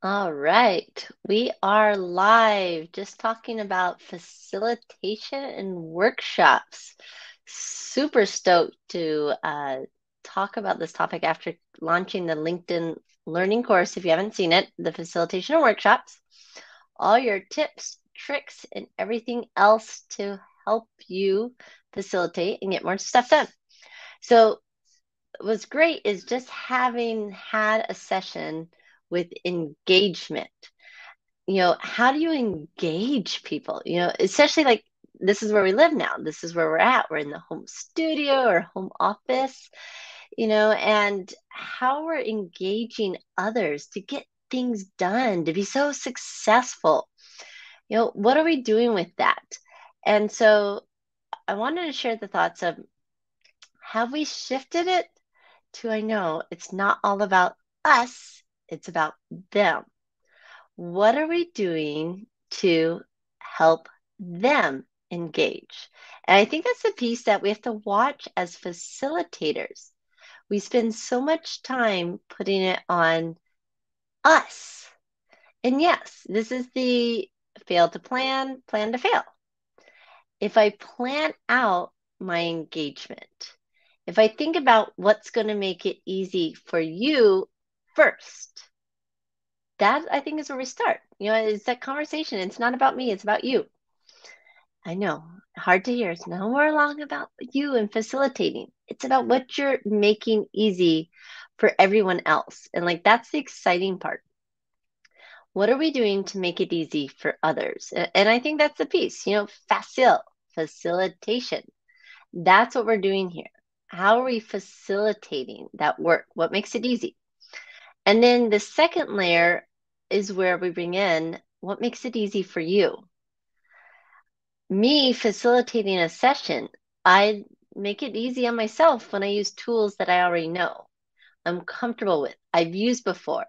All right, we are live just talking about facilitation and workshops. Super stoked to talk about this topic after launching the LinkedIn learning course. If you haven't seen it, the facilitation and workshops, all your tips, tricks, and everything else to help you facilitate and get more stuff done. So what's great is just having had a session with engagement. How do you engage people? Especially like this is where we live now. This is where we're at. We're in the home studio or home office, and how we're engaging others to get things done, to be so successful. What are we doing with that? And so I wanted to share the thoughts of have we shifted it to I know it's not all about us, it's about them. What are we doing to help them engage? And I think that's the piece that we have to watch as facilitators. We spend so much time putting it on us. And yes, this is the fail to plan, plan to fail. If I plan out my engagement, if I think about what's going to make it easy for you first, that I think is where we start. It's that conversation. It's not about me, it's about you. I know, hard to hear. It's no more long about you and facilitating. It's about what you're making easy for everyone else. And like that's the exciting part. What are we doing to make it easy for others? And I think that's the piece, facilitation. That's what we're doing here. How are we facilitating that work? What makes it easy? And then the second layer is where we bring in what makes it easy for you. Me facilitating a session, I make it easy on myself when I use tools that I already know, I'm comfortable with, I've used before.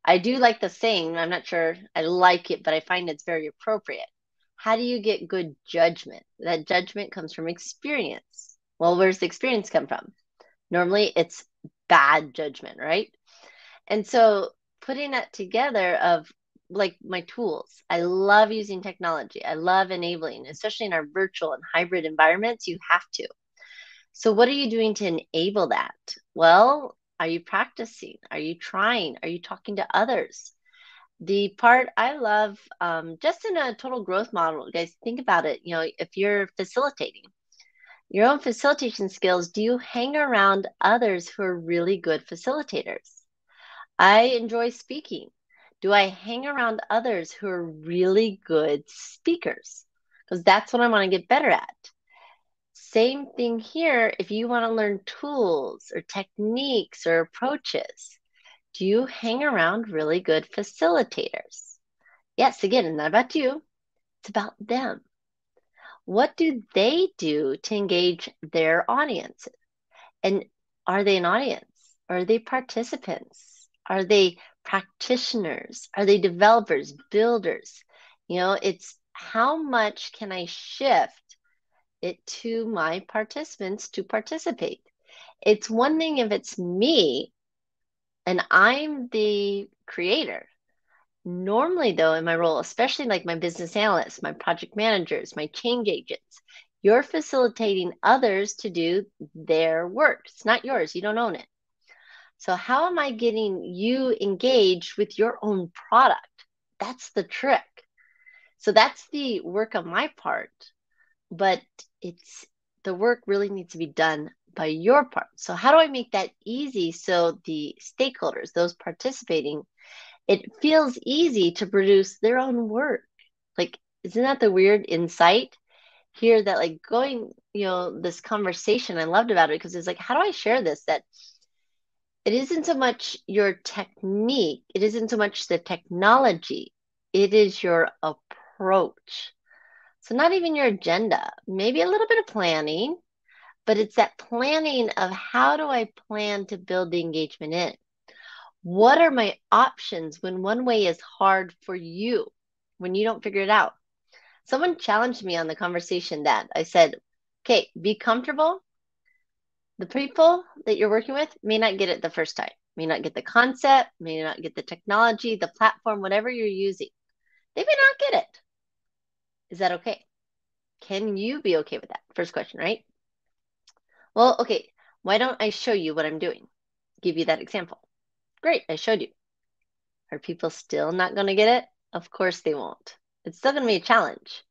I do like the saying, I'm not sure I like it, but I find it's very appropriate. How do you get good judgment? That judgment comes from experience. Well, where's the experience come from? Normally it's bad judgment, right? And so putting that together of like my tools, I love using technology. I love enabling, especially in our virtual and hybrid environments, you have to. So what are you doing to enable that? Well, are you practicing? Are you trying? Are you talking to others? The part I love, just in a total growth model, guys, think about it. If you're facilitating your own facilitation skills, do you hang around others who are really good facilitators? I enjoy speaking. Do I hang around others who are really good speakers? Because that's what I want to get better at. Same thing here. If you want to learn tools or techniques or approaches, do you hang around really good facilitators? Yes, again, not about you, it's about them. What do they do to engage their audience? And are they an audience? Are they participants? Are they practitioners? Are they developers, builders? It's how much can I shift it to my participants to participate? It's one thing if it's me and I'm the creator. Normally, though, in my role, especially like my business analysts, my project managers, my change agents, you're facilitating others to do their work. It's not yours, you don't own it. So, how am I getting you engaged with your own product? That's the trick. So, that's the work on my part, but it's the work really needs to be done by your part. So, how do I make that easy so the stakeholders, those participating, it feels easy to produce their own work? Like, isn't that the weird insight here that like going, this conversation I loved about it because it's like, how do I share this? That it isn't so much your technique, it isn't so much the technology, it is your approach. So not even your agenda, maybe a little bit of planning, but it's that planning of how do I plan to build the engagement in? What are my options when one way is hard for you, when you don't figure it out? Someone challenged me on the conversation that I said, okay, be comfortable. The people that you're working with may not get it the first time. may not get the concept, may not get the technology, the platform, whatever you're using. They may not get it. Is that okay? Can you be okay with that? First question, right? Well, okay, why don't I show you what I'm doing? Give you that example. Great, I showed you. Are people still not going to get it? Of course they won't. It's still going to be a challenge.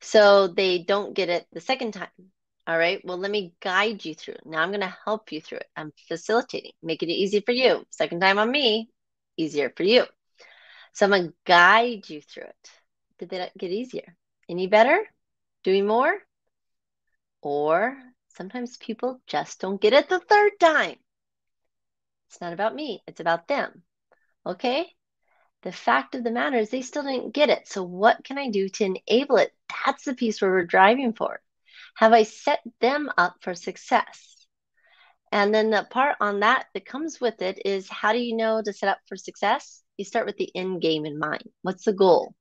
So they don't get it the second time. All right, well, let me guide you through. Now I'm going to help you through it. I'm facilitating, making it easy for you. Second time on me, easier for you. So I'm going to guide you through it. Did that get easier? Any better? Doing more? Or sometimes people just don't get it the third time. It's not about me, it's about them. Okay? The fact of the matter is they still didn't get it. So what can I do to enable it? That's the piece where we're driving for. Have I set them up for success? And then the part on that comes with it is, how do you know to set up for success? You start with the end game in mind. What's the goal?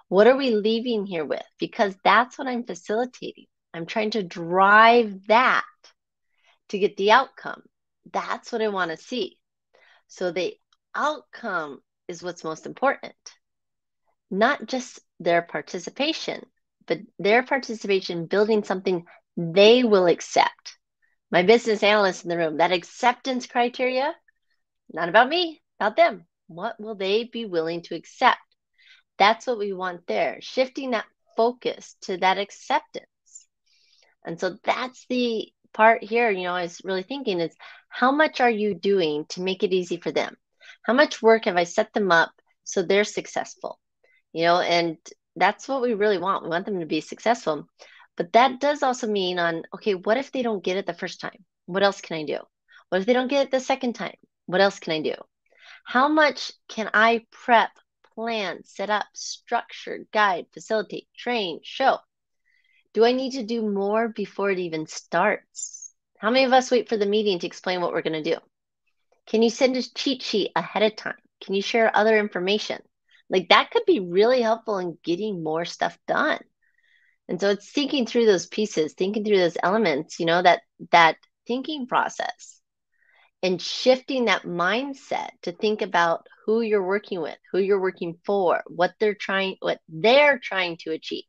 What are we leaving here with? Because that's what I'm facilitating. I'm trying to drive that to get the outcome. That's what I want to see. So the outcome is what's most important. Not just their participation, but their participation building something they will accept. My business analyst in the room, that acceptance criteria, not about me, about them. What will they be willing to accept? That's what we want there, shifting that focus to that acceptance. And so that's the part here, I was really thinking is, how much are you doing to make it easy for them? How much work have I set them up so they're successful? And that's what we really want. We want them to be successful. But that does also mean okay, what if they don't get it the first time? What else can I do? What if they don't get it the second time? What else can I do? How much can I prep, plan, set up, structure, guide, facilitate, train, show? Do I need to do more before it even starts? How many of us wait for the meeting to explain what we're going to do? Can you send a cheat sheet ahead of time? Can you share other information? Like, that could be really helpful in getting more stuff done. And so it's thinking through those pieces, thinking through those elements, that thinking process, and shifting that mindset to think about who you're working with, who you're working for, what they're trying to achieve.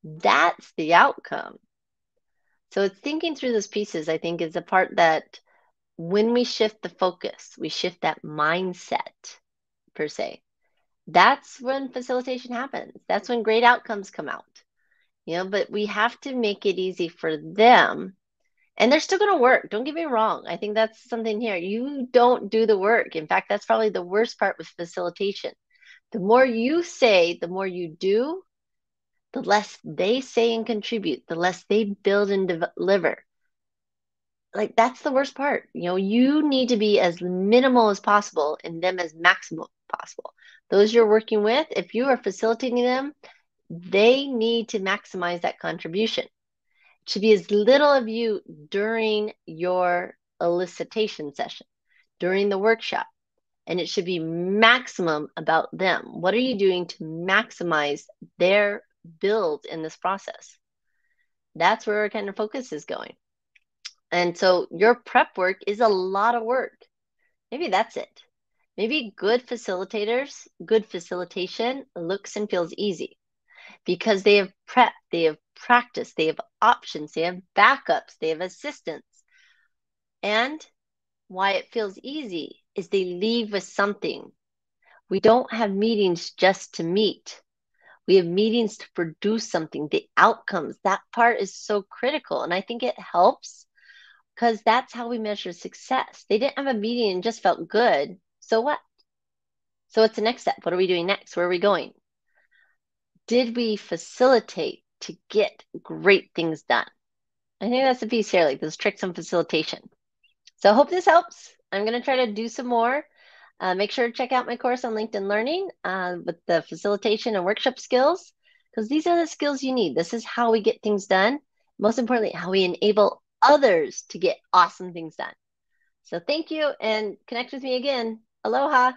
That's the outcome. So it's thinking through those pieces, I think, is the part that when we shift the focus, we shift that mindset per se. That's when facilitation happens. That's when great outcomes come out. But we have to make it easy for them. And they're still going to work. Don't get me wrong. I think that's something here. You don't do the work. In fact, that's probably the worst part with facilitation. The more you say, the more you do, the less they say and contribute, the less they build and deliver. Like, that's the worst part. You need to be as minimal as possible and them as maximal possible. Those you're working with, if you are facilitating them, they need to maximize that contribution. It should be as little of you during your elicitation session, during the workshop, and it should be maximum about them. What are you doing to maximize their build in this process? That's where our kind of focus is going. And so your prep work is a lot of work. Maybe that's it. Maybe good facilitators, good facilitation looks and feels easy because they have prep, they have practice, they have options, they have backups, they have assistance. And why it feels easy is they leave with something. We don't have meetings just to meet. We have meetings to produce something, the outcomes. That part is so critical. And I think it helps because that's how we measure success. They didn't have a meeting and just felt good. So what? So what's the next step? What are we doing next? Where are we going? Did we facilitate to get great things done? I think that's the piece here, like those tricks on facilitation. So I hope this helps. I'm going to try to do some more. Make sure to check out my course on LinkedIn Learning with the facilitation and workshop skills, because these are the skills you need. This is how we get things done. Most importantly, how we enable others to get awesome things done. So thank you, and connect with me again. Aloha.